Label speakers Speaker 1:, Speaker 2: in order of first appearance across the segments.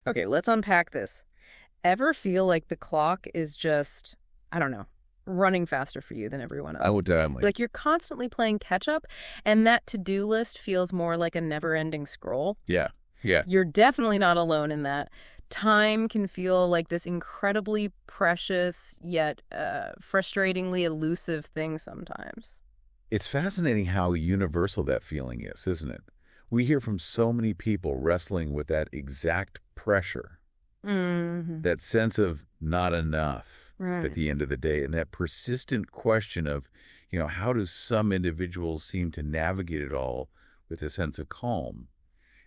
Speaker 1: Okay, let's unpack this. Ever feel like the clock is just, I don't know, running faster for you than everyone
Speaker 2: I
Speaker 1: else?
Speaker 2: would definitely.
Speaker 1: Like you're constantly playing catch up, and that to-do list feels more like a never-ending scroll.
Speaker 2: Yeah, yeah.
Speaker 1: You're definitely not alone in that. Time can feel like this incredibly precious yet frustratingly elusive thing sometimes.
Speaker 2: It's fascinating how universal that feeling is, isn't it? We hear from so many people wrestling with that exact pressure,
Speaker 1: Hmm.
Speaker 2: that sense of not enough at
Speaker 1: Right.
Speaker 2: the end of the day, and that persistent question of, how do some individuals seem to navigate it all with a sense of calm?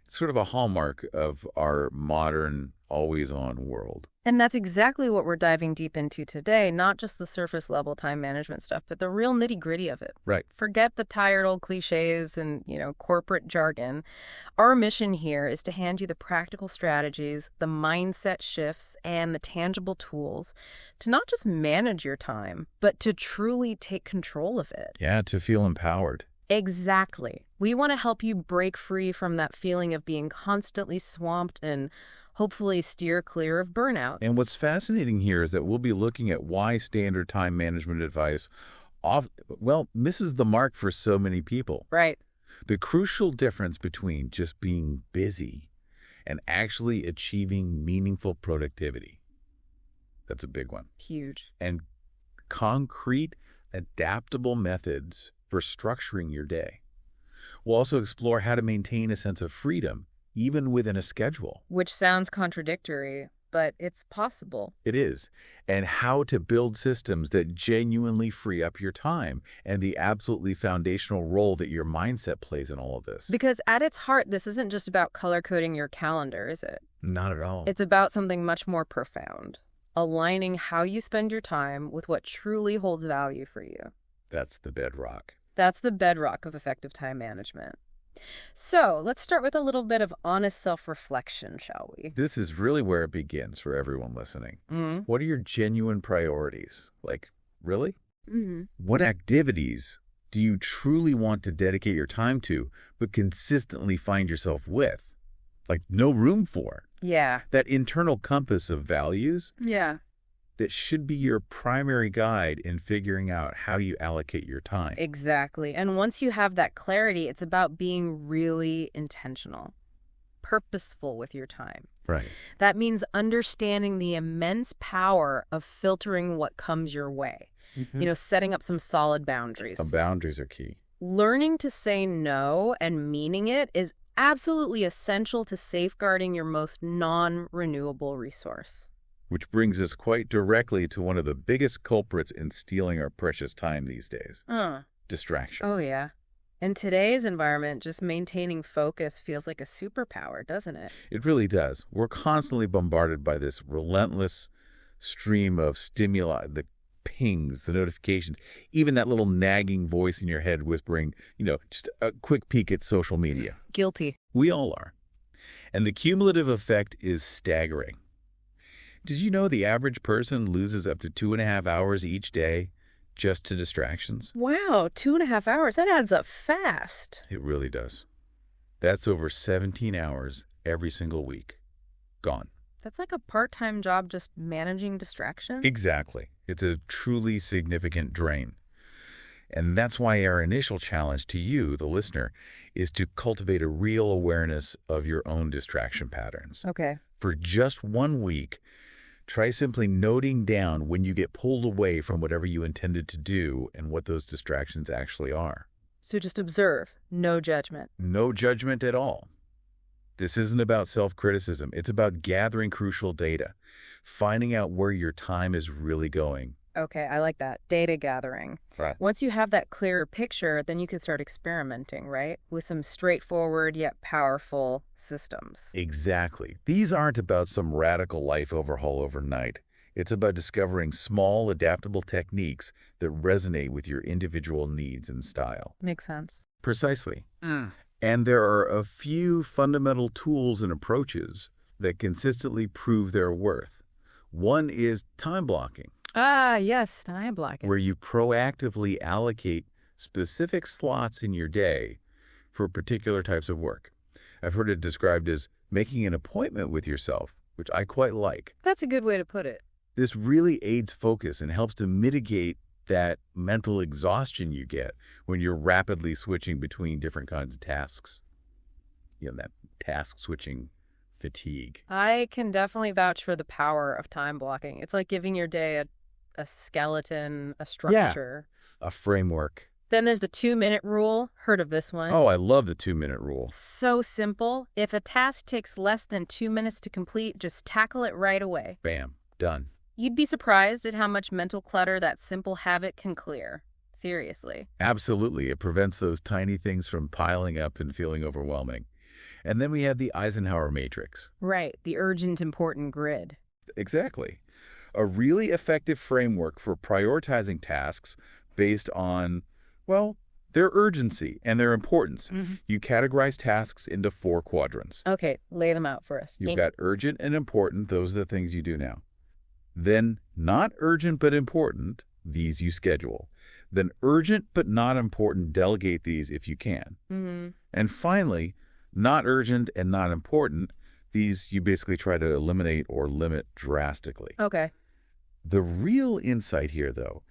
Speaker 2: It's sort of a hallmark of our modern, always-on world.
Speaker 1: And that's exactly what we're diving deep into today, not just the surface level time management stuff, but the real nitty-gritty of it.
Speaker 2: Right.
Speaker 1: Forget the tired old cliches and, corporate jargon. Our mission here is to hand you the practical strategies, the mindset shifts, and the tangible tools to not just manage your time, but to truly take control of it.
Speaker 2: Yeah, to feel empowered.
Speaker 1: Exactly. We want to help you break free from that feeling of being constantly swamped and hopefully steer clear of burnout.
Speaker 2: And what's fascinating here is that we'll be looking at why standard time management advice misses the mark for so many people.
Speaker 1: Right.
Speaker 2: The crucial difference between just being busy and actually achieving meaningful productivity. That's a big one.
Speaker 1: Huge.
Speaker 2: And concrete, adaptable methods for structuring your day. We'll also explore how to maintain a sense of freedom, even within a schedule.
Speaker 1: Which sounds contradictory, but it's possible.
Speaker 2: It is. And how to build systems that genuinely free up your time and the absolutely foundational role that your mindset plays in all of this.
Speaker 1: Because at its heart, this isn't just about color coding your calendar, is it?
Speaker 2: Not at all.
Speaker 1: It's about something much more profound. Aligning how you spend your time with what truly holds value for you.
Speaker 2: That's the bedrock.
Speaker 1: That's the bedrock of effective time management. So let's start with a little bit of honest self-reflection, shall we?
Speaker 2: This is really where it begins for everyone listening.
Speaker 1: Mm-hmm.
Speaker 2: What are your genuine priorities? Like, really?
Speaker 1: Mm-hmm.
Speaker 2: What activities do you truly want to dedicate your time to, but consistently find yourself with? Like, no room for?
Speaker 1: Yeah.
Speaker 2: That internal compass of values
Speaker 1: Yeah.
Speaker 2: that should be your primary guide in figuring out how you allocate your time.
Speaker 1: Exactly. And once you have that clarity, it's about being really intentional, purposeful with your time.
Speaker 2: Right.
Speaker 1: That means understanding the immense power of filtering what comes your way. Setting up some solid boundaries.
Speaker 2: Boundaries are key.
Speaker 1: Learning to say no and meaning it is absolutely essential to safeguarding your most non-renewable resource.
Speaker 2: Which brings us quite directly to one of the biggest culprits in stealing our precious time these days. Distraction.
Speaker 1: Oh, yeah. In today's environment, just maintaining focus feels like a superpower, doesn't it?
Speaker 2: It really does. We're constantly bombarded by this relentless stream of stimuli, the pings, the notifications, even that little nagging voice in your head whispering, just a quick peek at social media.
Speaker 1: Guilty.
Speaker 2: We all are. And the cumulative effect is staggering. Did you know the average person loses up to 2.5 hours each day just to distractions?
Speaker 1: Wow, 2.5 hours. That adds up fast.
Speaker 2: It really does. That's over 17 hours every single week. Gone.
Speaker 1: That's like a part-time job just managing distractions.
Speaker 2: Exactly. It's a truly significant drain. And that's why our initial challenge to you, the listener, is to cultivate a real awareness of your own distraction patterns.
Speaker 1: Okay.
Speaker 2: For just 1 week, try simply noting down when you get pulled away from whatever you intended to do and what those distractions actually are.
Speaker 1: So just observe, no judgment.
Speaker 2: No judgment at all. This isn't about self-criticism. It's about gathering crucial data, finding out where your time is really going.
Speaker 1: Okay, I like that. Data gathering.
Speaker 2: Right.
Speaker 1: Once you have that clearer picture, then you can start experimenting, right? With some straightforward yet powerful systems.
Speaker 2: Exactly. These aren't about some radical life overhaul overnight. It's about discovering small, adaptable techniques that resonate with your individual needs and style.
Speaker 1: Makes sense.
Speaker 2: Precisely. And there are a few fundamental tools and approaches that consistently prove their worth. One is time blocking.
Speaker 1: Ah, yes, time blocking.
Speaker 2: Where you proactively allocate specific slots in your day for particular types of work. I've heard it described as making an appointment with yourself which I quite like.
Speaker 1: That's a good way to put it.
Speaker 2: This really aids focus and helps to mitigate that mental exhaustion you get when you're rapidly switching between different kinds of tasks. That task switching fatigue.
Speaker 1: I can definitely vouch for the power of time blocking. It's like giving your day a skeleton, a
Speaker 2: Yeah.
Speaker 1: structure.
Speaker 2: A framework.
Speaker 1: Then there's the 2-minute rule. Heard of this one?
Speaker 2: Oh, I love the 2-minute rule.
Speaker 1: So simple. If a task takes less than 2 minutes to complete, just tackle it right away.
Speaker 2: Bam. Done.
Speaker 1: You'd be surprised at how much mental clutter that simple habit can clear. Seriously.
Speaker 2: Absolutely. It prevents those tiny things from piling up and feeling overwhelming. And then we have the Eisenhower matrix.
Speaker 1: Right, the urgent, important grid.
Speaker 2: Exactly. A really effective framework for prioritizing tasks based on, well, their urgency and their importance. You categorize tasks into 4 quadrants.
Speaker 1: Okay, lay them out for us.
Speaker 2: You've got urgent and important. Those are the things you do now. Then not urgent but important. These you schedule. Then urgent but not important. Delegate these if you can. And finally, not urgent and not important. These you basically try to eliminate or limit drastically.
Speaker 1: Okay.
Speaker 2: The real insight here, though,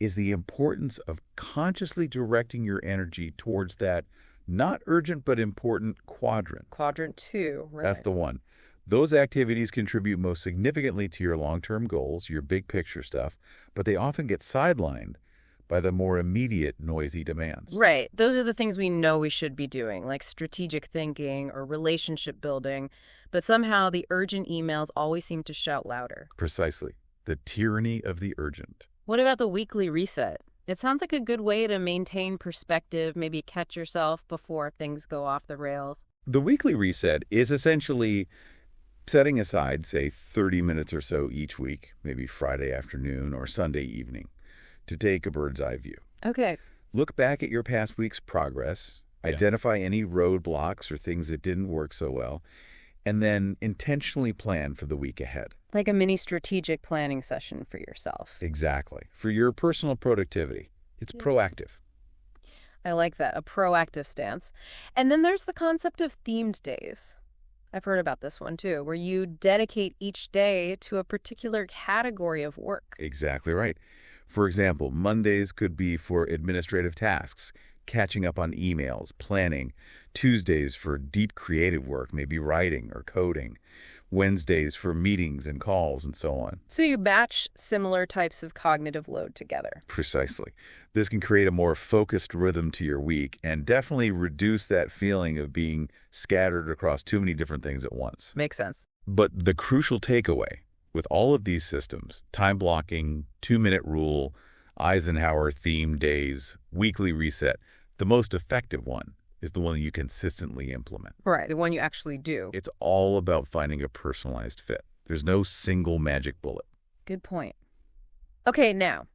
Speaker 2: is the importance of consciously directing your energy towards that not urgent but important quadrant.
Speaker 1: Quadrant 2, right.
Speaker 2: That's the one. Those activities contribute most significantly to your long-term goals, your big picture stuff, but they often get sidelined by the more immediate noisy demands.
Speaker 1: Right. Those are the things we know we should be doing, like strategic thinking or relationship building, but somehow the urgent emails always seem to shout louder.
Speaker 2: Precisely. The tyranny of the urgent.
Speaker 1: What about the weekly reset? It sounds like a good way to maintain perspective, maybe catch yourself before things go off the rails.
Speaker 2: The weekly reset is essentially setting aside, say, 30 minutes or so each week, maybe Friday afternoon or Sunday evening, to take a bird's eye view.
Speaker 1: Okay.
Speaker 2: Look back at your past week's progress, identify any roadblocks or things that didn't work so well, and then intentionally plan for the week ahead.
Speaker 1: Like a mini strategic planning session for yourself.
Speaker 2: Exactly. For your personal productivity. It's proactive.
Speaker 1: I like that, a proactive stance. And then there's the concept of themed days. I've heard about this one too, where you dedicate each day to a particular category of work.
Speaker 2: Exactly right. For example, Mondays could be for administrative tasks, catching up on emails, planning. Tuesdays for deep creative work, maybe writing or coding. Wednesdays for meetings and calls and so on.
Speaker 1: So you batch similar types of cognitive load together.
Speaker 2: Precisely. This can create a more focused rhythm to your week and definitely reduce that feeling of being scattered across too many different things at once.
Speaker 1: Makes sense.
Speaker 2: But the crucial takeaway with all of these systems, time blocking, 2-minute rule, Eisenhower themed days, weekly reset, the most effective one is the one you consistently implement.
Speaker 1: Right, the one you actually do.
Speaker 2: It's all about finding a personalized fit. There's no single magic bullet.
Speaker 1: Good point. Okay, now,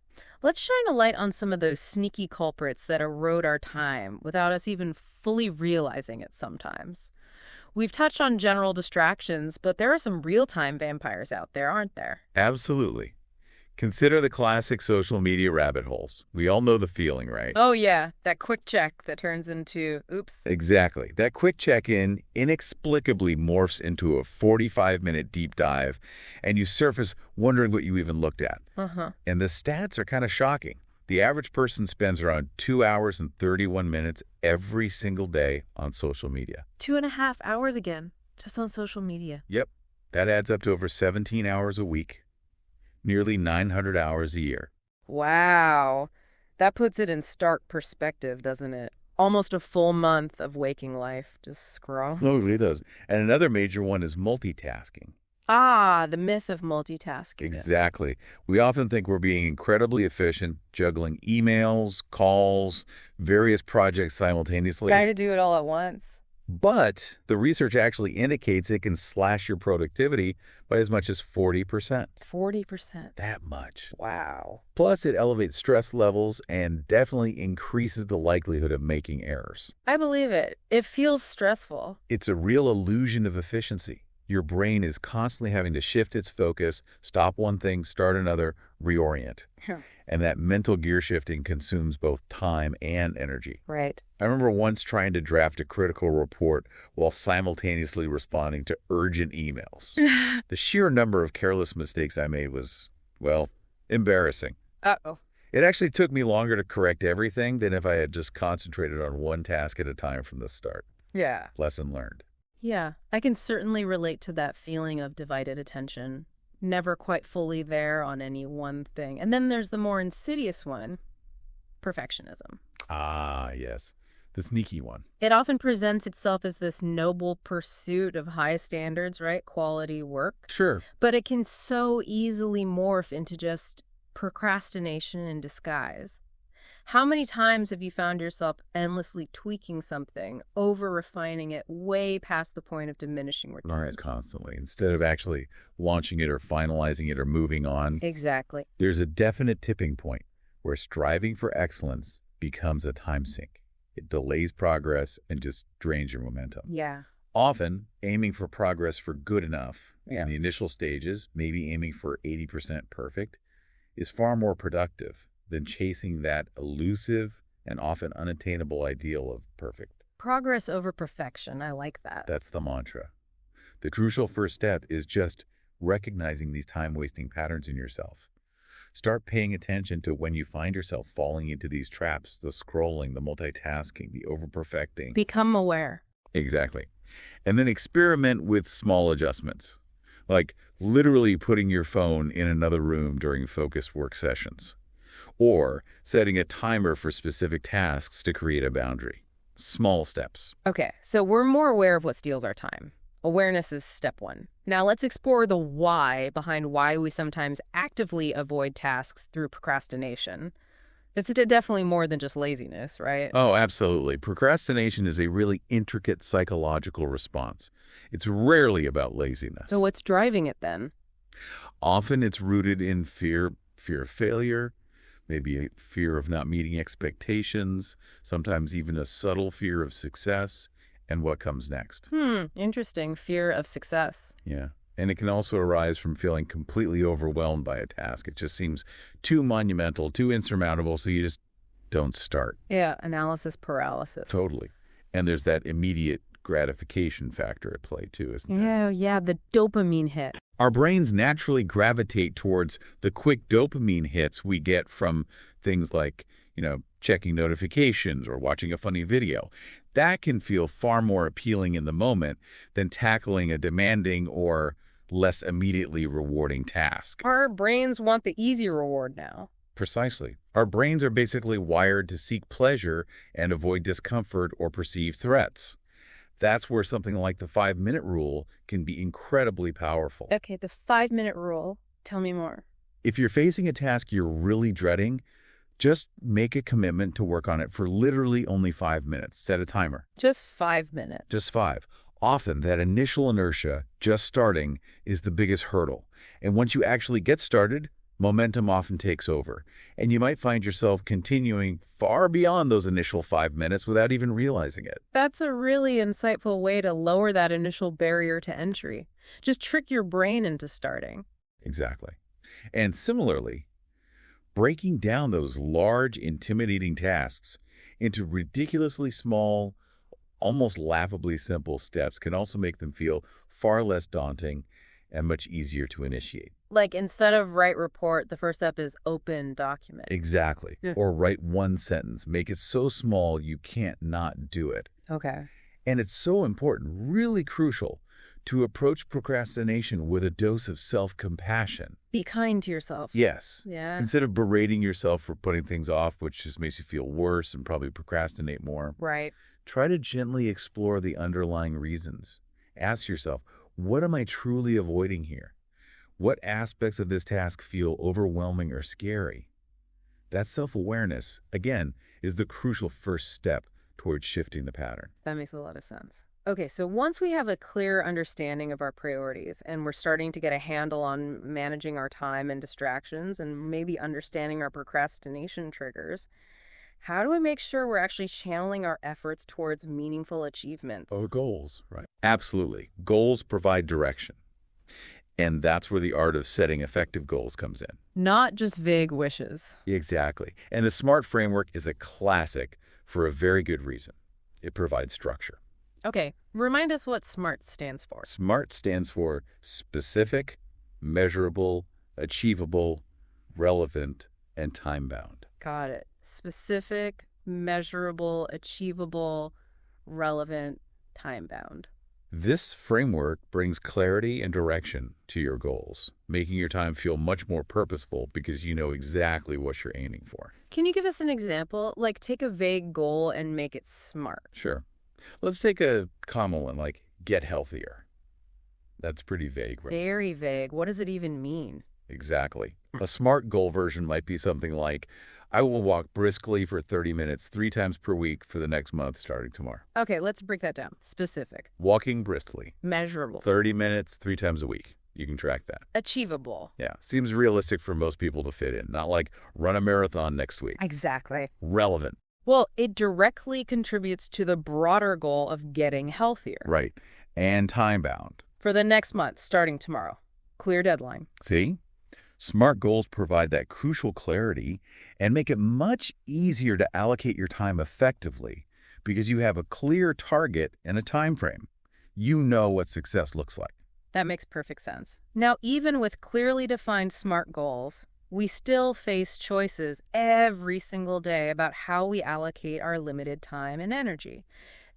Speaker 1: let's shine a light on some of those sneaky culprits that erode our time without us even fully realizing it sometimes. We've touched on general distractions, but there are some real-time vampires out there, aren't there?
Speaker 2: Absolutely. Consider the classic social media rabbit holes. We all know the feeling, right?
Speaker 1: Oh, yeah, that quick check that turns into, oops.
Speaker 2: Exactly. That quick check-in inexplicably morphs into a 45-minute deep dive, and you surface wondering what you even looked at. And the stats are kind of shocking. The average person spends around 2 hours and 31 minutes every single day on social media.
Speaker 1: 2.5 hours again, just on social media.
Speaker 2: Yep. That adds up to over 17 hours a week. Nearly 900 hours a year.
Speaker 1: Wow. That puts it in stark perspective, doesn't it? Almost a full month of waking life, just scroll.
Speaker 2: Oh, it really does. And another major one is multitasking.
Speaker 1: Ah, the myth of multitasking.
Speaker 2: Exactly. We often think we're being incredibly efficient, juggling emails, calls, various projects simultaneously.
Speaker 1: Try to do it all at once.
Speaker 2: But the research actually indicates it can slash your productivity by as much as 40%.
Speaker 1: 40%.
Speaker 2: That much.
Speaker 1: Wow.
Speaker 2: Plus, it elevates stress levels and definitely increases the likelihood of making errors.
Speaker 1: I believe it. It feels stressful.
Speaker 2: It's a real illusion of efficiency. Your brain is constantly having to shift its focus, stop one thing, start another, reorient.
Speaker 1: Huh.
Speaker 2: And that mental gear shifting consumes both time and energy.
Speaker 1: Right.
Speaker 2: I remember once trying to draft a critical report while simultaneously responding to urgent emails. The sheer number of careless mistakes I made was, well, embarrassing.
Speaker 1: Uh-oh.
Speaker 2: It actually took me longer to correct everything than if I had just concentrated on one task at a time from the start.
Speaker 1: Yeah.
Speaker 2: Lesson learned.
Speaker 1: Yeah, I can certainly relate to that feeling of divided attention, never quite fully there on any one thing. And then there's the more insidious one, perfectionism.
Speaker 2: Ah, yes. The sneaky one.
Speaker 1: It often presents itself as this noble pursuit of high standards, right? Quality work.
Speaker 2: Sure.
Speaker 1: But it can so easily morph into just procrastination in disguise. How many times have you found yourself endlessly tweaking something, over-refining it way past the point of diminishing returns?
Speaker 2: Right, constantly. Instead of actually launching it or finalizing it or moving on,
Speaker 1: Exactly.
Speaker 2: there's a definite tipping point where striving for excellence becomes a time sink. It delays progress and just drains your momentum.
Speaker 1: Yeah.
Speaker 2: Often, aiming for progress for good enough
Speaker 1: Yeah.
Speaker 2: in the initial stages, maybe aiming for 80% perfect, is far more productive than chasing that elusive and often unattainable ideal of perfect.
Speaker 1: Progress over perfection. I like that.
Speaker 2: That's the mantra. The crucial first step is just recognizing these time-wasting patterns in yourself. Start paying attention to when you find yourself falling into these traps, the scrolling, the multitasking, the over-perfecting.
Speaker 1: Become aware.
Speaker 2: Exactly. And then experiment with small adjustments, like literally putting your phone in another room during focused work sessions, or setting a timer for specific tasks to create a boundary. Small steps.
Speaker 1: Okay, so we're more aware of what steals our time. Awareness is step one. Now let's explore the why behind why we sometimes actively avoid tasks through procrastination. It's definitely more than just laziness, right?
Speaker 2: Oh, absolutely. Procrastination is a really intricate psychological response. It's rarely about laziness.
Speaker 1: So what's driving it then?
Speaker 2: Often it's rooted in fear of failure, maybe a fear of not meeting expectations, sometimes even a subtle fear of success and what comes next.
Speaker 1: Interesting. Fear of success.
Speaker 2: Yeah. And it can also arise from feeling completely overwhelmed by a task. It just seems too monumental, too insurmountable, so you just don't start.
Speaker 1: Yeah, analysis paralysis.
Speaker 2: Totally. And there's that immediate gratification factor at play too, isn't there?
Speaker 1: Yeah, the dopamine hit.
Speaker 2: Our brains naturally gravitate towards the quick dopamine hits we get from things like, checking notifications or watching a funny video. That can feel far more appealing in the moment than tackling a demanding or less immediately rewarding task.
Speaker 1: Our brains want the easy reward now.
Speaker 2: Precisely. Our brains are basically wired to seek pleasure and avoid discomfort or perceived threats. That's where something like the 5-minute rule can be incredibly powerful.
Speaker 1: Okay, the 5-minute rule. Tell me more.
Speaker 2: If you're facing a task you're really dreading, just make a commitment to work on it for literally only 5 minutes. Set a timer.
Speaker 1: Just 5 minutes.
Speaker 2: Just 5. Often, that initial inertia, just starting, is the biggest hurdle. And once you actually get started, momentum often takes over. And you might find yourself continuing far beyond those initial 5 minutes without even realizing it.
Speaker 1: That's a really insightful way to lower that initial barrier to entry. Just trick your brain into starting.
Speaker 2: Exactly. And similarly, breaking down those large, intimidating tasks into ridiculously small, almost laughably simple steps can also make them feel far less daunting and much easier to initiate.
Speaker 1: Like instead of write report, the first step is open document.
Speaker 2: Exactly.
Speaker 1: Yeah.
Speaker 2: Or write one sentence. Make it so small you can't not do it.
Speaker 1: Okay.
Speaker 2: And it's so important, really crucial, to approach procrastination with a dose of self-compassion.
Speaker 1: Be kind to yourself.
Speaker 2: Yes.
Speaker 1: Yeah.
Speaker 2: Instead of berating yourself for putting things off, which just makes you feel worse and probably procrastinate more,
Speaker 1: Right.
Speaker 2: try to gently explore the underlying reasons. Ask yourself, what am I truly avoiding here? What aspects of this task feel overwhelming or scary? That self-awareness, again, is the crucial first step towards shifting the pattern.
Speaker 1: That makes a lot of sense. Okay, so once we have a clear understanding of our priorities and we're starting to get a handle on managing our time and distractions and maybe understanding our procrastination triggers, how do we make sure we're actually channeling our efforts towards meaningful achievements?
Speaker 2: Goals, right? Absolutely. Goals provide direction. And that's where the art of setting effective goals comes in.
Speaker 1: Not just vague wishes.
Speaker 2: Exactly. And the SMART framework is a classic for a very good reason. It provides structure.
Speaker 1: Okay, remind us what SMART stands for.
Speaker 2: SMART stands for specific, measurable, achievable, relevant, and time-bound.
Speaker 1: Got it. Specific, measurable, achievable, relevant, time-bound.
Speaker 2: This framework brings clarity and direction to your goals, making your time feel much more purposeful because you know exactly what you're aiming for.
Speaker 1: Can you give us an example? Like, take a vague goal and make it SMART.
Speaker 2: Sure. Let's take a common one like get healthier. That's pretty vague, right?
Speaker 1: Very vague. What does it even mean?
Speaker 2: Exactly. A SMART goal version might be something like, I will walk briskly for 30 minutes 3 times per week for the next month starting tomorrow.
Speaker 1: Okay, let's break that down. Specific.
Speaker 2: Walking briskly.
Speaker 1: Measurable.
Speaker 2: 30 minutes 3 times a week. You can track that.
Speaker 1: Achievable.
Speaker 2: Yeah, seems realistic for most people to fit in. Not like run a marathon next week.
Speaker 1: Exactly.
Speaker 2: Relevant.
Speaker 1: Well, it directly contributes to the broader goal of getting healthier.
Speaker 2: Right. And time-bound.
Speaker 1: For the next month, starting tomorrow. Clear deadline.
Speaker 2: See? SMART goals provide that crucial clarity and make it much easier to allocate your time effectively because you have a clear target and a time frame. You know what success looks like.
Speaker 1: That makes perfect sense. Now, even with clearly defined SMART goals, we still face choices every single day about how we allocate our limited time and energy.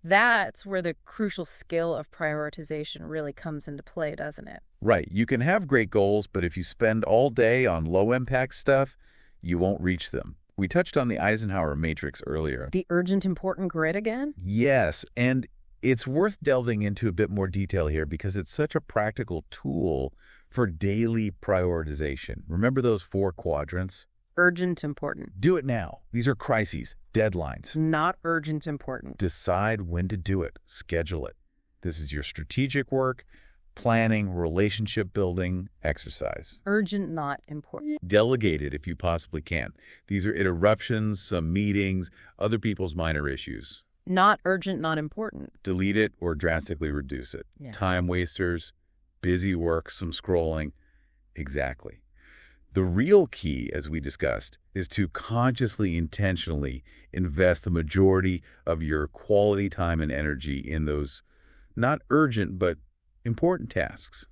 Speaker 1: That's where the crucial skill of prioritization really comes into play, doesn't it?
Speaker 2: Right. You can have great goals, but if you spend all day on low-impact stuff, you won't reach them. We touched on the Eisenhower matrix earlier.
Speaker 1: The urgent, important grid again?
Speaker 2: Yes, and it's worth delving into a bit more detail here because it's such a practical tool for daily prioritization. Remember those 4 quadrants?
Speaker 1: Urgent, important.
Speaker 2: Do it now. These are crises, deadlines.
Speaker 1: Not urgent, important.
Speaker 2: Decide when to do it. Schedule it. This is your strategic work, planning, relationship building, exercise.
Speaker 1: Urgent, not important.
Speaker 2: Delegate it if you possibly can. These are interruptions, some meetings, other people's minor issues.
Speaker 1: Not urgent, not important.
Speaker 2: Delete it or drastically reduce it.
Speaker 1: Yeah.
Speaker 2: Time wasters, busy work, some scrolling. Exactly. The real key, as we discussed, is to consciously, intentionally invest the majority of your quality time and energy in those not urgent but important tasks.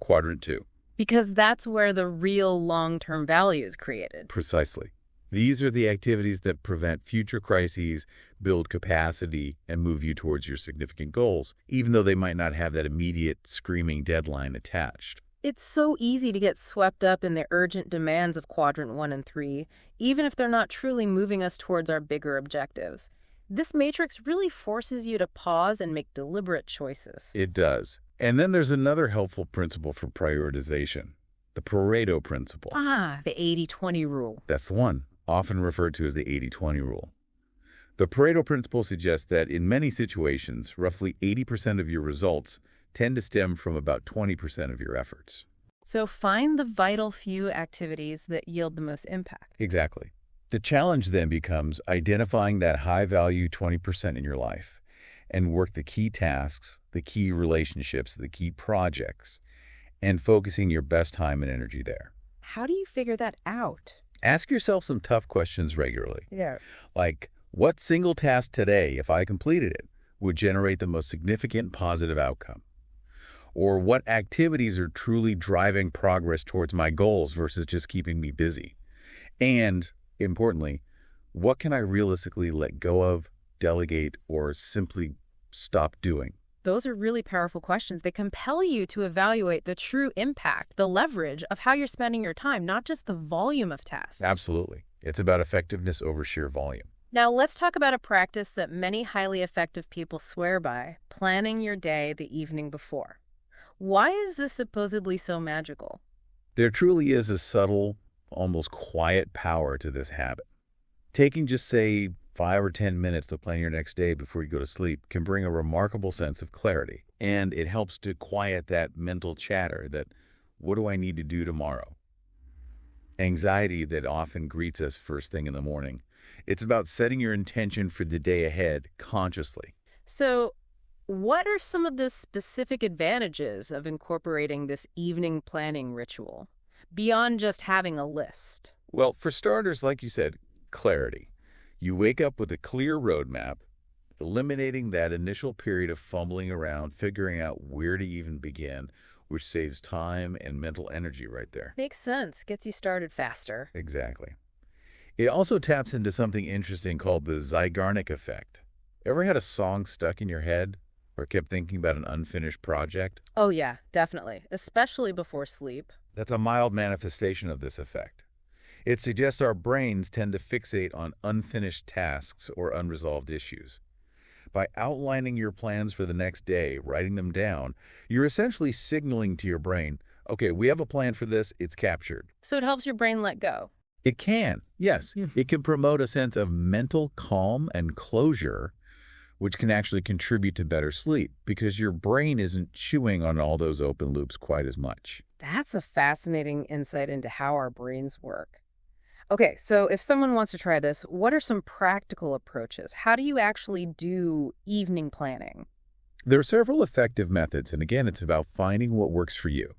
Speaker 2: Quadrant 2.
Speaker 1: Because that's where the real long-term value is created.
Speaker 2: Precisely. These are the activities that prevent future crises, build capacity, and move you towards your significant goals, even though they might not have that immediate screaming deadline attached.
Speaker 1: It's so easy to get swept up in the urgent demands of quadrant 1 and 3, even if they're not truly moving us towards our bigger objectives. This matrix really forces you to pause and make deliberate choices.
Speaker 2: It does. And then there's another helpful principle for prioritization, the Pareto principle.
Speaker 1: The 80-20 rule.
Speaker 2: That's the one, often referred to as the 80-20 rule. The Pareto principle suggests that in many situations, roughly 80% of your results tend to stem from about 20% of your efforts.
Speaker 1: So find the vital few activities that yield the most impact.
Speaker 2: Exactly. The challenge then becomes identifying that high-value 20% in your life and work the key tasks, the key relationships, the key projects, and focusing your best time and energy there.
Speaker 1: How do you figure that out?
Speaker 2: Ask yourself some tough questions regularly.
Speaker 1: Yeah.
Speaker 2: Like, what single task today, if I completed it, would generate the most significant positive outcome? Or what activities are truly driving progress towards my goals versus just keeping me busy? And, importantly, what can I realistically let go of, delegate, or simply stop doing?
Speaker 1: Those are really powerful questions. They compel you to evaluate the true impact, the leverage of how you're spending your time, not just the volume of tasks.
Speaker 2: Absolutely. It's about effectiveness over sheer volume.
Speaker 1: Now, let's talk about a practice that many highly effective people swear by, planning your day the evening before. Why is this supposedly so magical?
Speaker 2: There truly is a subtle, almost quiet power to this habit. Taking just, say, 5 or 10 minutes to plan your next day before you go to sleep can bring a remarkable sense of clarity. And it helps to quiet that mental chatter that, what do I need to do tomorrow? Anxiety that often greets us first thing in the morning. It's about setting your intention for the day ahead consciously.
Speaker 1: So, What are some of the specific advantages of incorporating this evening planning ritual beyond just having a list?
Speaker 2: Well, for starters, like you said, clarity. You wake up with a clear roadmap, eliminating that initial period of fumbling around, figuring out where to even begin, which saves time and mental energy right there.
Speaker 1: Makes sense. Gets you started faster.
Speaker 2: Exactly. It also taps into something interesting called the Zygarnik effect. Ever had a song stuck in your head or kept thinking about an unfinished project?
Speaker 1: Oh, yeah, definitely. Especially before sleep.
Speaker 2: That's a mild manifestation of this effect. It suggests our brains tend to fixate on unfinished tasks or unresolved issues. By outlining your plans for the next day, writing them down, you're essentially signaling to your brain, okay, we have a plan for this, it's captured.
Speaker 1: So it helps your brain let go.
Speaker 2: It can, yes. It can promote a sense of mental calm and closure, which can actually contribute to better sleep because your brain isn't chewing on all those open loops quite as much.
Speaker 1: That's a fascinating insight into how our brains work. Okay, so if someone wants to try this, what are some practical approaches? How do you actually do evening planning?
Speaker 2: There are several effective methods, and again, it's about finding what works for you.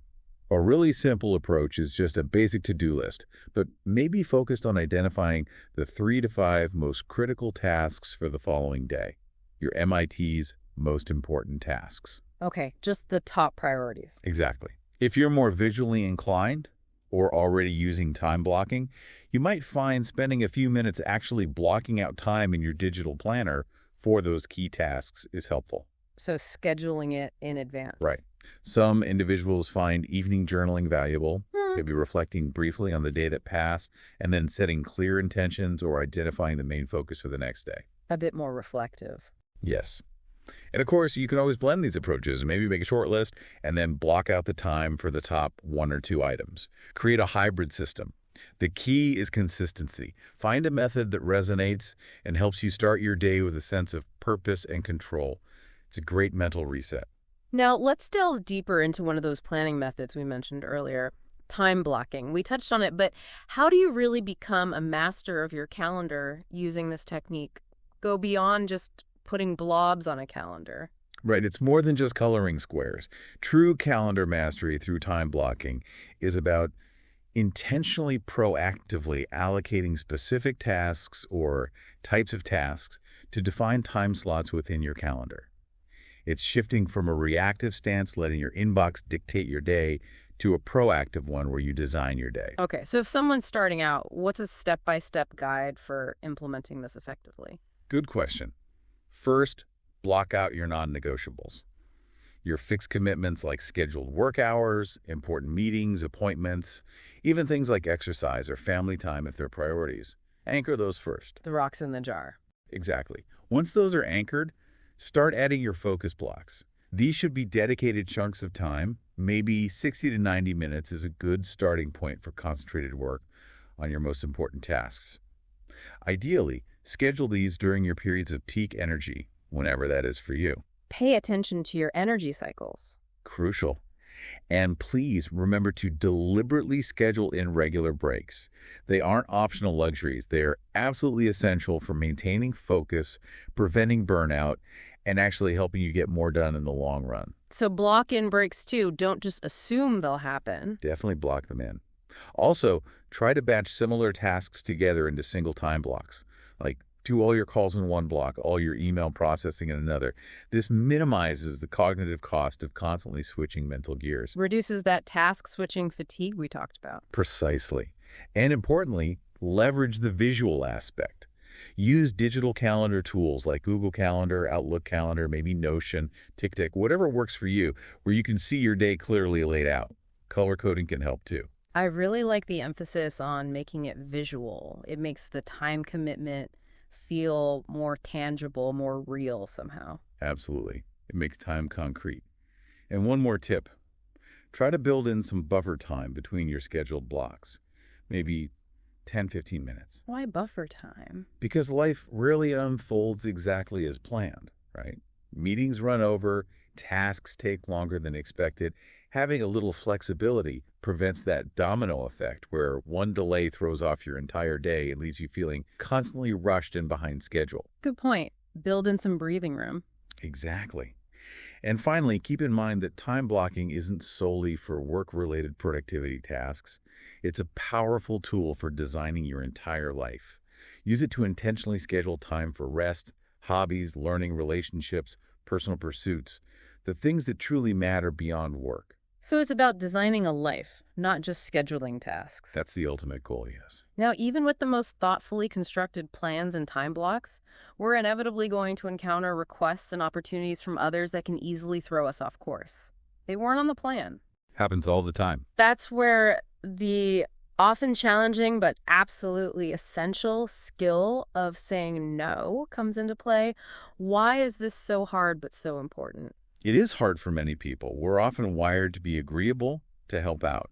Speaker 2: A really simple approach is just a basic to-do list, but maybe focused on identifying the 3 to 5 most critical tasks for the following day, your MIT's most important tasks.
Speaker 1: Okay, just the top priorities.
Speaker 2: Exactly. If you're more visually inclined or already using time blocking, you might find spending a few minutes actually blocking out time in your digital planner for those key tasks is helpful.
Speaker 1: So scheduling it in advance.
Speaker 2: Right. Some individuals find evening journaling valuable,
Speaker 1: Hmm,
Speaker 2: maybe reflecting briefly on the day that passed and then setting clear intentions or identifying the main focus for the next day.
Speaker 1: a bit more reflective.
Speaker 2: Yes. And of course, you can always blend these approaches. Maybe make a short list and then block out the time for the top 1 or 2 items. Create a hybrid system. The key is consistency. Find a method that resonates and helps you start your day with a sense of purpose and control. It's a great mental reset.
Speaker 1: Now, let's delve deeper into one of those planning methods we mentioned earlier, time blocking. We touched on it, but how do you really become a master of your calendar using this technique? Go beyond just putting blobs on a calendar.
Speaker 2: Right, it's more than just coloring squares. True calendar mastery through time blocking is about intentionally proactively allocating specific tasks or types of tasks to define time slots within your calendar. It's shifting from a reactive stance, letting your inbox dictate your day, to a proactive one where you design your day.
Speaker 1: Okay, so if someone's starting out, what's a step-by-step guide for implementing this effectively?
Speaker 2: Good question. First, block out your non-negotiables. Your fixed commitments like scheduled work hours, important meetings, appointments, even things like exercise or family time if they're priorities. Anchor those first.
Speaker 1: The rocks in the jar.
Speaker 2: Exactly. Once those are anchored, start adding your focus blocks. These should be dedicated chunks of time. Maybe 60 to 90 minutes is a good starting point for concentrated work on your most important tasks. Ideally, schedule these during your periods of peak energy, whenever that is for you.
Speaker 1: Pay attention to your energy cycles.
Speaker 2: Crucial. And please remember to deliberately schedule in regular breaks. They aren't optional luxuries. They are absolutely essential for maintaining focus, preventing burnout, and actually helping you get more done in the long run.
Speaker 1: So block in breaks too. Don't just assume they'll happen.
Speaker 2: Definitely block them in. Also, try to batch similar tasks together into single time blocks. Like do all your calls in one block, all your email processing in another. This minimizes the cognitive cost of constantly switching mental gears.
Speaker 1: Reduces that task switching fatigue we talked about.
Speaker 2: Precisely. And importantly, leverage the visual aspect. Use digital calendar tools like Google Calendar, Outlook Calendar, maybe Notion, TickTick, whatever works for you, where you can see your day clearly laid out. Color coding can help too.
Speaker 1: I really like the emphasis on making it visual. It makes the time commitment feel more tangible, more real somehow.
Speaker 2: Absolutely. It makes time concrete. And one more tip. Try to build in some buffer time between your scheduled blocks. Maybe 10, 15 minutes.
Speaker 1: Why buffer time?
Speaker 2: Because life rarely unfolds exactly as planned, right? Meetings run over, tasks take longer than expected. Having a little flexibility prevents that domino effect where one delay throws off your entire day and leaves you feeling constantly rushed and behind schedule.
Speaker 1: Good point. Build in some breathing room.
Speaker 2: Exactly. And finally, keep in mind that time blocking isn't solely for work-related productivity tasks. It's a powerful tool for designing your entire life. Use it to intentionally schedule time for rest, hobbies, learning, relationships, personal pursuits, the things that truly matter beyond work.
Speaker 1: So it's about designing a life, not just scheduling tasks.
Speaker 2: That's the ultimate goal, yes.
Speaker 1: Now, even with the most thoughtfully constructed plans and time blocks, we're inevitably going to encounter requests and opportunities from others that can easily throw us off course. They weren't on the plan.
Speaker 2: Happens all the time.
Speaker 1: That's where the often challenging but absolutely essential skill of saying no comes into play. Why is this so hard but so important?
Speaker 2: It is hard for many people. We're often wired to be agreeable, to help out.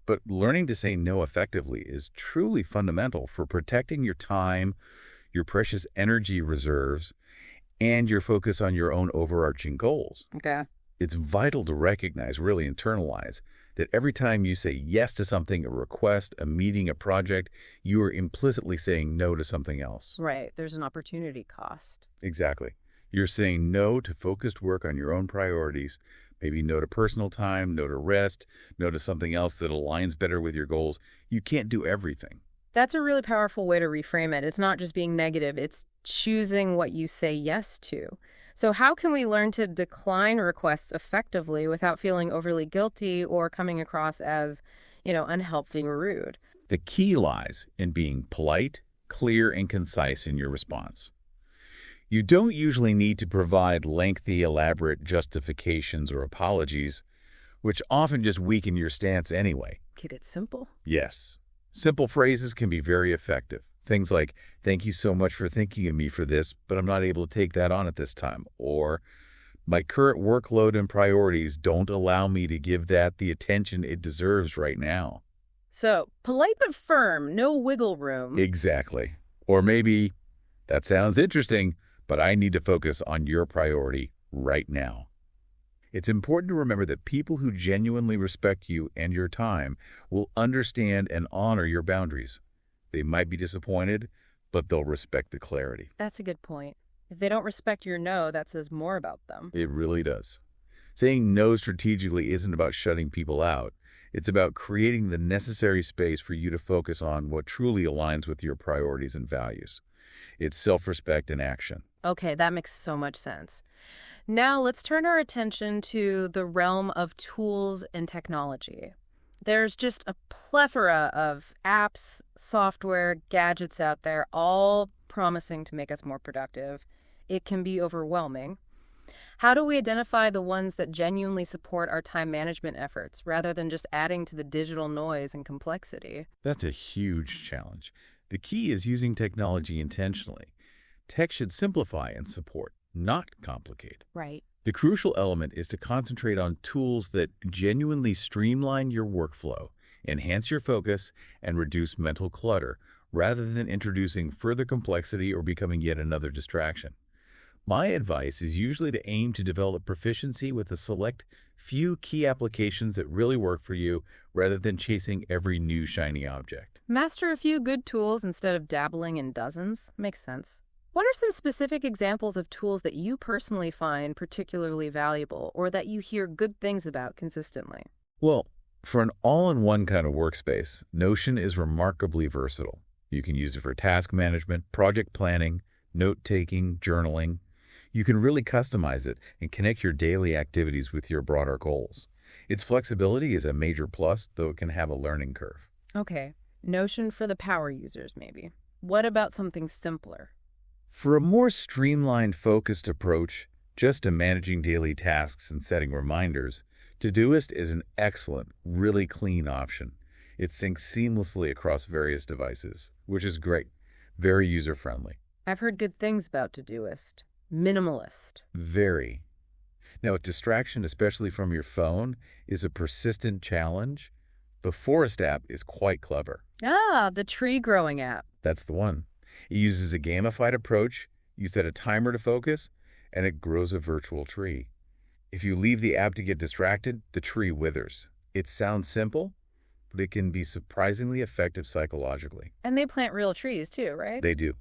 Speaker 2: But learning to say no effectively is truly fundamental for protecting your time, your precious energy reserves, and your focus on your own overarching goals.
Speaker 1: Okay.
Speaker 2: It's vital to recognize, really internalize, that every time you say yes to something, a request, a meeting, a project, you are implicitly saying no to something else.
Speaker 1: Right. There's an opportunity cost.
Speaker 2: Exactly. You're saying no to focused work on your own priorities, maybe no to personal time, no to rest, no to something else that aligns better with your goals. You can't do everything.
Speaker 1: That's a really powerful way to reframe it. It's not just being negative, it's choosing what you say yes to. So how can we learn to decline requests effectively without feeling overly guilty or coming across as, unhelpful or rude?
Speaker 2: The key lies in being polite, clear, and concise in your response. You don't usually need to provide lengthy, elaborate justifications or apologies, which often just weaken your stance anyway.
Speaker 1: Keep it simple.
Speaker 2: Yes. Simple phrases can be very effective. Things like, "Thank you so much for thinking of me for this, but I'm not able to take that on at this time." Or, "My current workload and priorities don't allow me to give that the attention it deserves right now."
Speaker 1: So, polite but firm, no wiggle room.
Speaker 2: Exactly. Or maybe, "That sounds interesting, but I need to focus on your priority right now." It's important to remember that people who genuinely respect you and your time will understand and honor your boundaries. They might be disappointed, but they'll respect the clarity.
Speaker 1: That's a good point. If they don't respect your no, that says more about them.
Speaker 2: It really does. Saying no strategically isn't about shutting people out. It's about creating the necessary space for you to focus on what truly aligns with your priorities and values. It's self-respect in action.
Speaker 1: Okay, that makes so much sense. Now let's turn our attention to the realm of tools and technology. There's just a plethora of apps, software, gadgets out there, all promising to make us more productive. It can be overwhelming. How do we identify the ones that genuinely support our time management efforts rather than just adding to the digital noise and complexity?
Speaker 2: That's a huge challenge. The key is using technology intentionally. Tech should simplify and support, not complicate.
Speaker 1: Right.
Speaker 2: The crucial element is to concentrate on tools that genuinely streamline your workflow, enhance your focus, and reduce mental clutter, rather than introducing further complexity or becoming yet another distraction. My advice is usually to aim to develop proficiency with a select few key applications that really work for you, rather than chasing every new shiny object.
Speaker 1: Master a few good tools instead of dabbling in dozens. Makes sense. What are some specific examples of tools that you personally find particularly valuable or that you hear good things about consistently?
Speaker 2: Well, for an all-in-one kind of workspace, Notion is remarkably versatile. You can use it for task management, project planning, note-taking, journaling. You can really customize it and connect your daily activities with your broader goals. Its flexibility is a major plus, though it can have a learning curve.
Speaker 1: Okay, Notion for the power users, maybe. What about something simpler?
Speaker 2: For a more streamlined, focused approach, just to managing daily tasks and setting reminders, Todoist is an excellent, really clean option. It syncs seamlessly across various devices, which is great. Very user-friendly.
Speaker 1: I've heard good things about Todoist. Minimalist.
Speaker 2: Very. Now, a distraction, especially from your phone, is a persistent challenge. The Forest app is quite clever.
Speaker 1: Ah, the tree growing app.
Speaker 2: That's the one. It uses a gamified approach. You set a timer to focus, and it grows a virtual tree. If you leave the app to get distracted, the tree withers. It sounds simple, but it can be surprisingly effective psychologically.
Speaker 1: And they plant real trees too, right?
Speaker 2: They do.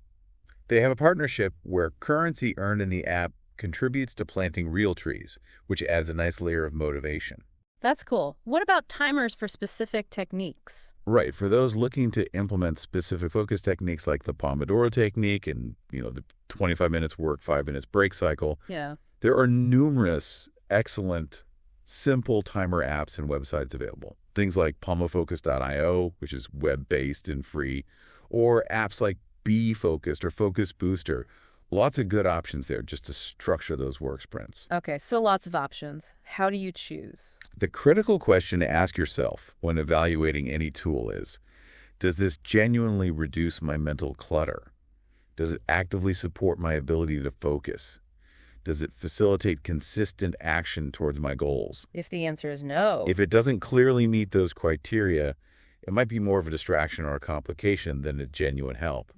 Speaker 2: They have a partnership where currency earned in the app contributes to planting real trees, which adds a nice layer of motivation.
Speaker 1: That's cool. What about timers for specific techniques?
Speaker 2: Right. For those looking to implement specific focus techniques like the Pomodoro technique and, the 25 minutes work, 5 minutes break cycle,
Speaker 1: Yeah.
Speaker 2: there are numerous excellent, simple timer apps and websites available. Things like pomofocus.io, which is web-based and free, or apps like Be Focused or Focus Booster. Lots of good options there just to structure those work sprints.
Speaker 1: Okay, so lots of options. How do you choose?
Speaker 2: The critical question to ask yourself when evaluating any tool is, does this genuinely reduce my mental clutter? Does it actively support my ability to focus? Does it facilitate consistent action towards my goals?
Speaker 1: If the answer is no.
Speaker 2: If it doesn't clearly meet those criteria, it might be more of a distraction or a complication than a genuine help.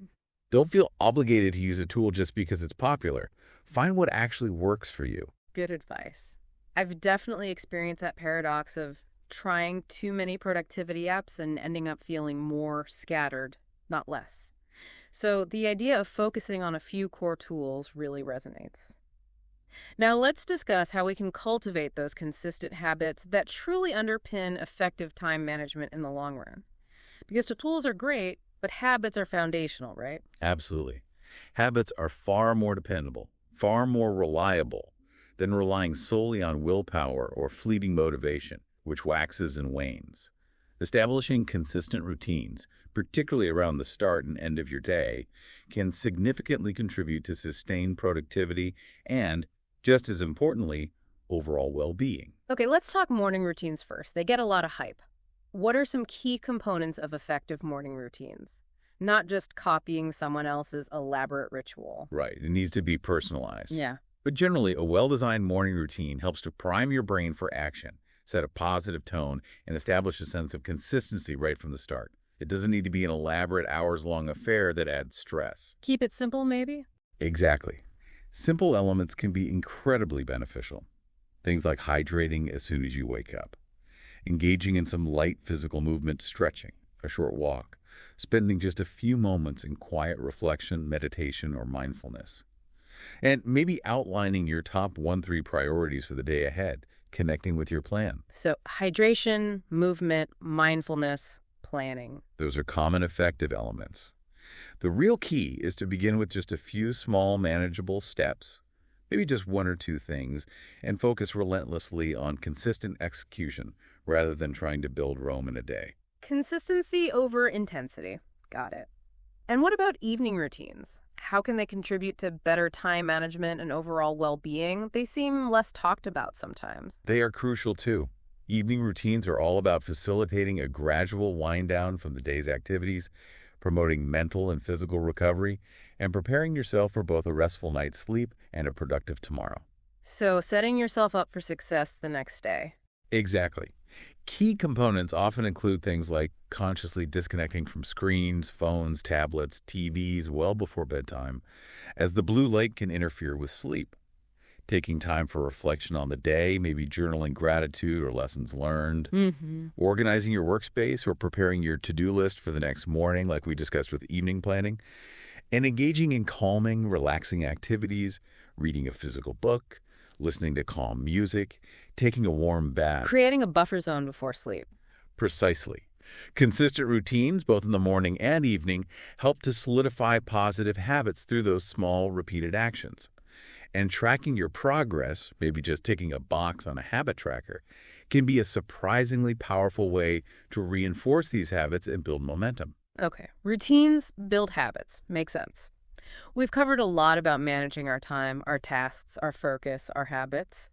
Speaker 2: Don't feel obligated to use a tool just because it's popular. Find what actually works for you.
Speaker 1: Good advice. I've definitely experienced that paradox of trying too many productivity apps and ending up feeling more scattered, not less. So the idea of focusing on a few core tools really resonates. Now let's discuss how we can cultivate those consistent habits that truly underpin effective time management in the long run. Because the tools are great, but habits are foundational, right?
Speaker 2: Absolutely. Habits are far more dependable, far more reliable than relying solely on willpower or fleeting motivation, which waxes and wanes. Establishing consistent routines, particularly around the start and end of your day, can significantly contribute to sustained productivity and, just as importantly, overall well-being.
Speaker 1: Okay, let's talk morning routines first. They get a lot of hype. What are some key components of effective morning routines? Not just copying someone else's elaborate ritual.
Speaker 2: Right. It needs to be personalized.
Speaker 1: Yeah.
Speaker 2: But generally, a well-designed morning routine helps to prime your brain for action, set a positive tone, and establish a sense of consistency right from the start. It doesn't need to be an elaborate hours-long affair that adds stress.
Speaker 1: Keep it simple, maybe?
Speaker 2: Exactly. Simple elements can be incredibly beneficial. Things like hydrating as soon as you wake up, engaging in some light physical movement, stretching, a short walk, spending just a few moments in quiet reflection, meditation, or mindfulness. And maybe outlining your top 1-3 priorities for the day ahead, connecting with your plan.
Speaker 1: So hydration, movement, mindfulness, planning.
Speaker 2: Those are common effective elements. The real key is to begin with just a few small, manageable steps, maybe just 1 or 2 things, and focus relentlessly on consistent execution rather than trying to build Rome in a day.
Speaker 1: Consistency over intensity. Got it. And what about evening routines? How can they contribute to better time management and overall well-being? They seem less talked about sometimes.
Speaker 2: They are crucial too. Evening routines are all about facilitating a gradual wind down from the day's activities, promoting mental and physical recovery, and preparing yourself for both a restful night's sleep and a productive tomorrow.
Speaker 1: So setting yourself up for success the next day.
Speaker 2: Exactly. Key components often include things like consciously disconnecting from screens, phones, tablets, TVs well before bedtime, as the blue light can interfere with sleep. Taking time for reflection on the day, maybe journaling gratitude or lessons learned. Organizing your workspace or preparing your to-do list for the next morning, like we discussed with evening planning. And engaging in calming, relaxing activities, reading a physical book, listening to calm music, taking a warm bath.
Speaker 1: Creating a buffer zone before sleep.
Speaker 2: Precisely. Consistent routines, both in the morning and evening, help to solidify positive habits through those small, repeated actions. And tracking your progress, maybe just ticking a box on a habit tracker, can be a surprisingly powerful way to reinforce these habits and build momentum.
Speaker 1: Okay, routines build habits. Makes sense. We've covered a lot about managing our time, our tasks, our focus, our habits,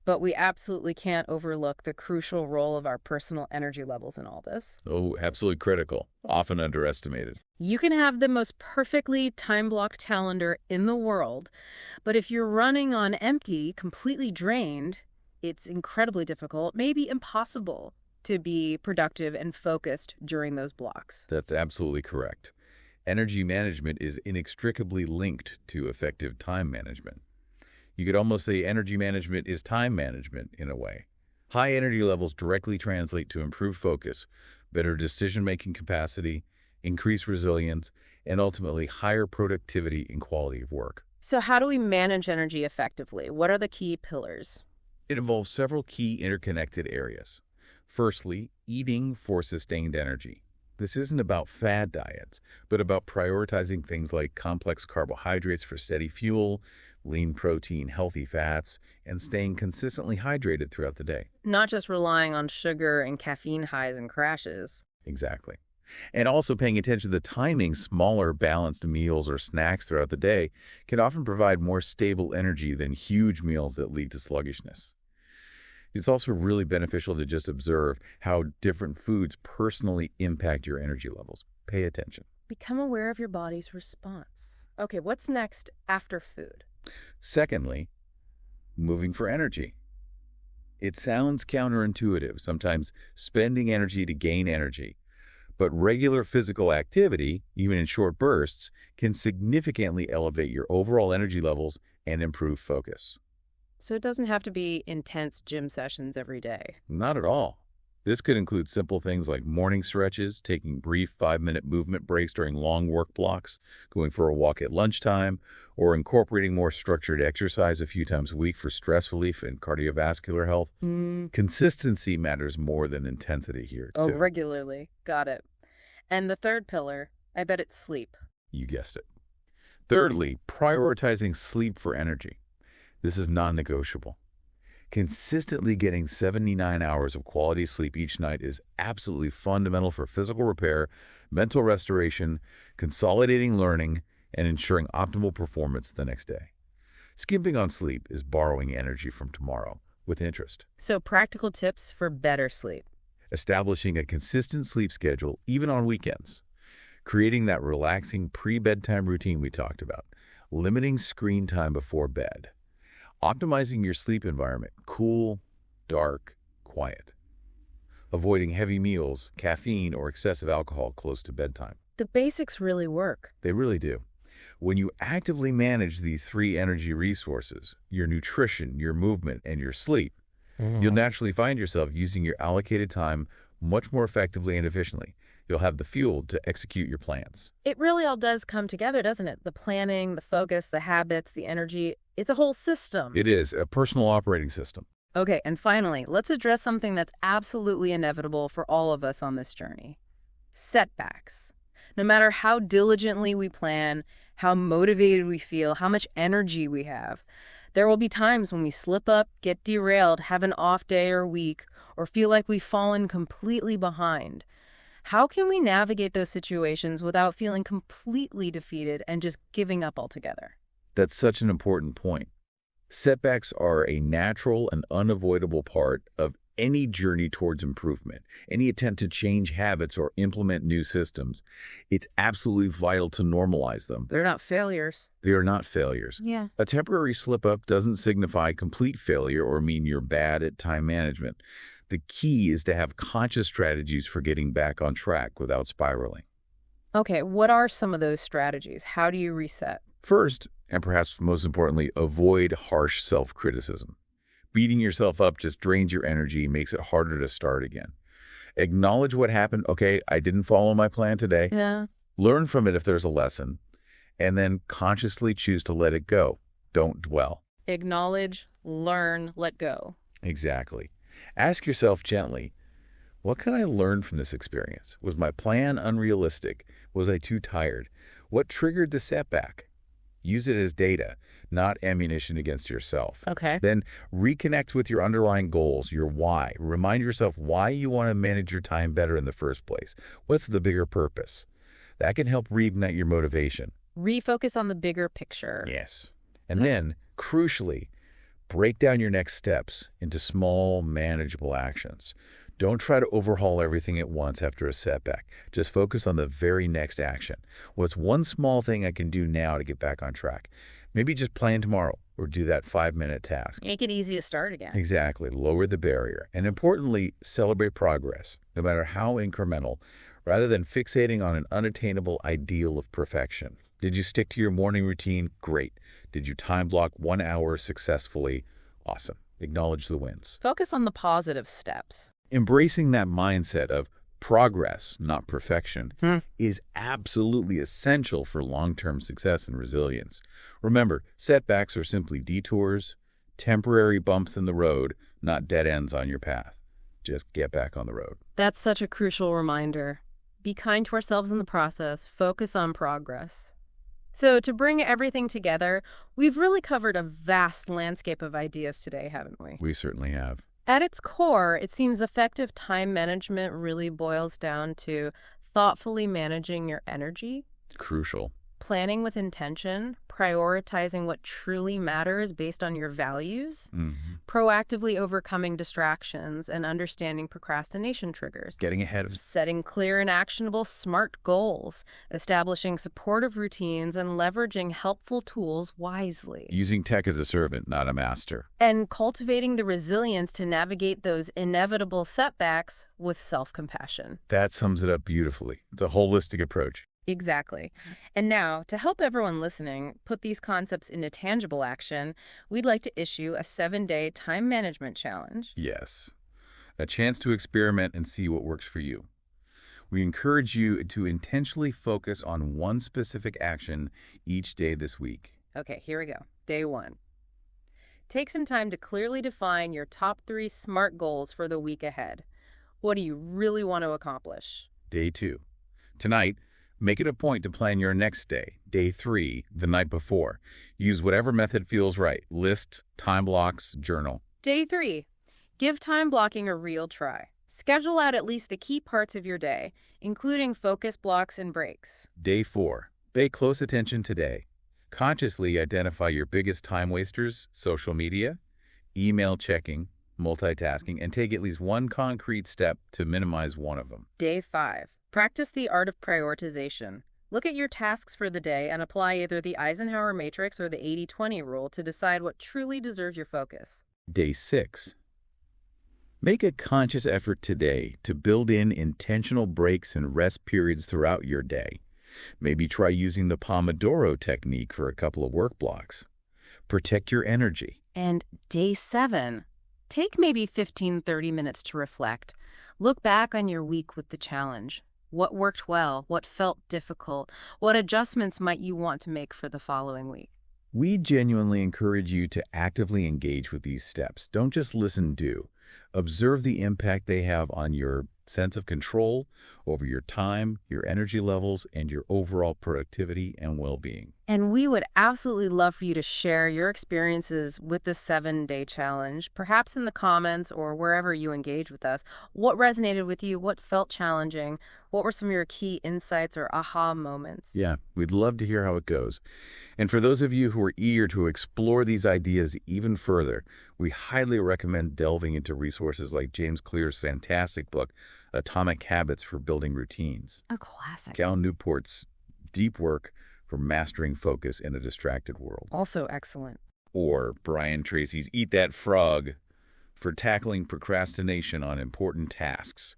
Speaker 1: but we absolutely can't overlook the crucial role of our personal energy levels in all this.
Speaker 2: Oh, absolutely critical, often underestimated.
Speaker 1: You can have the most perfectly time-blocked calendar in the world, but if you're running on empty, completely drained, it's incredibly difficult, maybe impossible, to be productive and focused during those blocks.
Speaker 2: That's absolutely correct. Energy management is inextricably linked to effective time management. You could almost say energy management is time management in a way. High energy levels directly translate to improved focus, better decision-making capacity, increased resilience, and ultimately higher productivity and quality of work.
Speaker 1: So how do we manage energy effectively? What are the key pillars?
Speaker 2: It involves several key interconnected areas. Firstly, eating for sustained energy. This isn't about fad diets, but about prioritizing things like complex carbohydrates for steady fuel, lean protein, healthy fats, and staying consistently hydrated throughout the day.
Speaker 1: Not just relying on sugar and caffeine highs and crashes.
Speaker 2: Exactly. And also paying attention to the timing, smaller, balanced meals or snacks throughout the day can often provide more stable energy than huge meals that lead to sluggishness. It's also really beneficial to just observe how different foods personally impact your energy levels. Pay attention.
Speaker 1: Become aware of your body's response. Okay, what's next after food?
Speaker 2: Secondly, moving for energy. It sounds counterintuitive, sometimes spending energy to gain energy, but regular physical activity, even in short bursts, can significantly elevate your overall energy levels and improve focus.
Speaker 1: So it doesn't have to be intense gym sessions every day.
Speaker 2: Not at all. This could include simple things like morning stretches, taking brief 5-minute movement breaks during long work blocks, going for a walk at lunchtime, or incorporating more structured exercise a few times a week for stress relief and cardiovascular health. Consistency matters more than intensity here,
Speaker 1: Oh,
Speaker 2: too.
Speaker 1: regularly. Got it. And the third pillar, I bet it's sleep.
Speaker 2: You guessed it. Thirdly, prioritizing sleep for energy. This is non-negotiable. Consistently getting 79 hours of quality sleep each night is absolutely fundamental for physical repair, mental restoration, consolidating learning, and ensuring optimal performance the next day. Skimping on sleep is borrowing energy from tomorrow with interest.
Speaker 1: So practical tips for better sleep.
Speaker 2: Establishing a consistent sleep schedule, even on weekends. Creating that relaxing pre-bedtime routine we talked about. Limiting screen time before bed. Optimizing your sleep environment, cool, dark, quiet. Avoiding heavy meals, caffeine, or excessive alcohol close to bedtime.
Speaker 1: The basics really work.
Speaker 2: They really do. When you actively manage these three energy resources, your nutrition, your movement, and your sleep, you'll naturally find yourself using your allocated time much more effectively and efficiently. You'll have the fuel to execute your plans.
Speaker 1: It really all does come together, doesn't it? The planning, the focus, the habits, the energy. It's a whole system.
Speaker 2: It is a personal operating system.
Speaker 1: Okay, and finally, let's address something that's absolutely inevitable for all of us on this journey. Setbacks. No matter how diligently we plan, how motivated we feel, how much energy we have, there will be times when we slip up, get derailed, have an off day or week, or feel like we've fallen completely behind. How can we navigate those situations without feeling completely defeated and just giving up altogether?
Speaker 2: That's such an important point. Setbacks are a natural and unavoidable part of any journey towards improvement, any attempt to change habits or implement new systems. It's absolutely vital to normalize them.
Speaker 1: They're not failures.
Speaker 2: They are not failures.
Speaker 1: Yeah.
Speaker 2: A temporary slip-up doesn't signify complete failure or mean you're bad at time management. The key is to have conscious strategies for getting back on track without spiraling.
Speaker 1: Okay, what are some of those strategies? How do you reset?
Speaker 2: First, and perhaps most importantly, avoid harsh self-criticism. Beating yourself up just drains your energy, makes it harder to start again. Acknowledge what happened. Okay, I didn't follow my plan today.
Speaker 1: Yeah.
Speaker 2: Learn from it if there's a lesson, and then consciously choose to let it go. Don't dwell.
Speaker 1: Acknowledge, learn, let go.
Speaker 2: Exactly. Ask yourself gently, what can I learn from this experience? Was my plan unrealistic? Was I too tired? What triggered the setback? Use it as data, not ammunition against yourself.
Speaker 1: Okay.
Speaker 2: Then reconnect with your underlying goals, your why. Remind yourself why you want to manage your time better in the first place. What's the bigger purpose? That can help reignite your motivation.
Speaker 1: Refocus on the bigger picture.
Speaker 2: Yes. And then, crucially, break down your next steps into small, manageable actions. Don't try to overhaul everything at once after a setback. Just focus on the very next action. What's one small thing I can do now to get back on track? Maybe just plan tomorrow or do that 5-minute task.
Speaker 1: Make it easy to start again.
Speaker 2: Exactly. Lower the barrier. And importantly, celebrate progress, no matter how incremental, rather than fixating on an unattainable ideal of perfection. Did you stick to your morning routine? Great. Did you time block 1 hour successfully? Awesome. Acknowledge the wins.
Speaker 1: Focus on the positive steps.
Speaker 2: Embracing that mindset of Progress, not perfection,
Speaker 1: Hmm.
Speaker 2: is absolutely essential for long-term success and resilience. Remember, setbacks are simply detours, temporary bumps in the road, not dead ends on your path. Just get back on the road.
Speaker 1: That's such a crucial reminder. Be kind to ourselves in the process, focus on progress. So, to bring everything together, we've really covered a vast landscape of ideas today, haven't we?
Speaker 2: We certainly have.
Speaker 1: At its core, it seems effective time management really boils down to thoughtfully managing your energy,
Speaker 2: Crucial.
Speaker 1: planning with intention, prioritizing what truly matters based on your values,
Speaker 2: Mhm.
Speaker 1: proactively overcoming distractions, and understanding procrastination triggers.
Speaker 2: Getting ahead of
Speaker 1: Setting clear and actionable SMART goals, establishing supportive routines, and leveraging helpful tools wisely.
Speaker 2: using tech as a servant, not a master.
Speaker 1: And cultivating the resilience to navigate those inevitable setbacks with self-compassion.
Speaker 2: That sums it up beautifully. It's a holistic approach.
Speaker 1: Exactly. And now, to help everyone listening put these concepts into tangible action, we'd like to issue a 7-day time management challenge.
Speaker 2: Yes. A chance to experiment and see what works for you. We encourage you to intentionally focus on one specific action each day this week.
Speaker 1: Okay, here we go. Day 1. Take some time to clearly define your top 3 SMART goals for the week ahead. What do you really want to accomplish?
Speaker 2: Day 2. Tonight, make it a point to plan your next day. Day 3, the night before. Use whatever method feels right. List, time blocks, journal.
Speaker 1: Day 3. Give time blocking a real try. Schedule out at least the key parts of your day, including focus blocks and breaks.
Speaker 2: Day 4. Pay close attention today. Consciously identify your biggest time wasters, social media, email checking, multitasking, and take at least one concrete step to minimize one of them.
Speaker 1: Day 5. Practice the art of prioritization. Look at your tasks for the day and apply either the Eisenhower matrix or the 80-20 rule to decide what truly deserves your focus.
Speaker 2: Day 6. Make a conscious effort today to build in intentional breaks and rest periods throughout your day. Maybe try using the Pomodoro technique for a couple of work blocks. Protect your energy.
Speaker 1: And day 7. Take maybe 15-30 minutes to reflect. Look back on your week with the challenge. What worked well? What felt difficult? What adjustments might you want to make for the following week?
Speaker 2: We genuinely encourage you to actively engage with these steps. Don't just listen, do. Observe the impact they have on your sense of control over your time, your energy levels, and your overall productivity and well-being.
Speaker 1: And we would absolutely love for you to share your experiences with the 7-day challenge, perhaps in the comments or wherever you engage with us. What resonated with you? What felt challenging? What were some of your key insights or aha moments?
Speaker 2: Yeah, we'd love to hear how it goes. And for those of you who are eager to explore these ideas even further, we highly recommend delving into resources like James Clear's fantastic book, Atomic Habits for Building Routines,
Speaker 1: A classic.
Speaker 2: Cal Newport's deep work for mastering focus in a distracted world,
Speaker 1: Also excellent.
Speaker 2: or Brian Tracy's Eat That Frog for tackling procrastination on important tasks.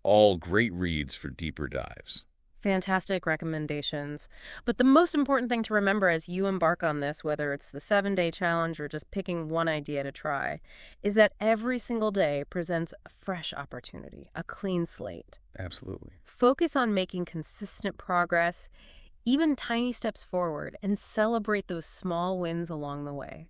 Speaker 2: All great reads for deeper dives.
Speaker 1: Fantastic recommendations. But the most important thing to remember as you embark on this, whether it's the 7-day challenge or just picking one idea to try, is that every single day presents a fresh opportunity, a clean slate.
Speaker 2: Absolutely.
Speaker 1: Focus on making consistent progress, even tiny steps forward, and celebrate those small wins along the way.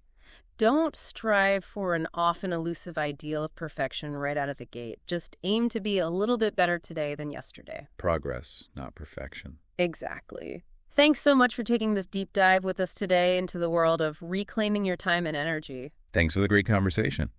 Speaker 1: Don't strive for an often elusive ideal of perfection right out of the gate. Just aim to be a little bit better today than yesterday.
Speaker 2: Progress, not perfection.
Speaker 1: Exactly. Thanks so much for taking this deep dive with us today into the world of reclaiming your time and energy.
Speaker 2: Thanks for the great conversation.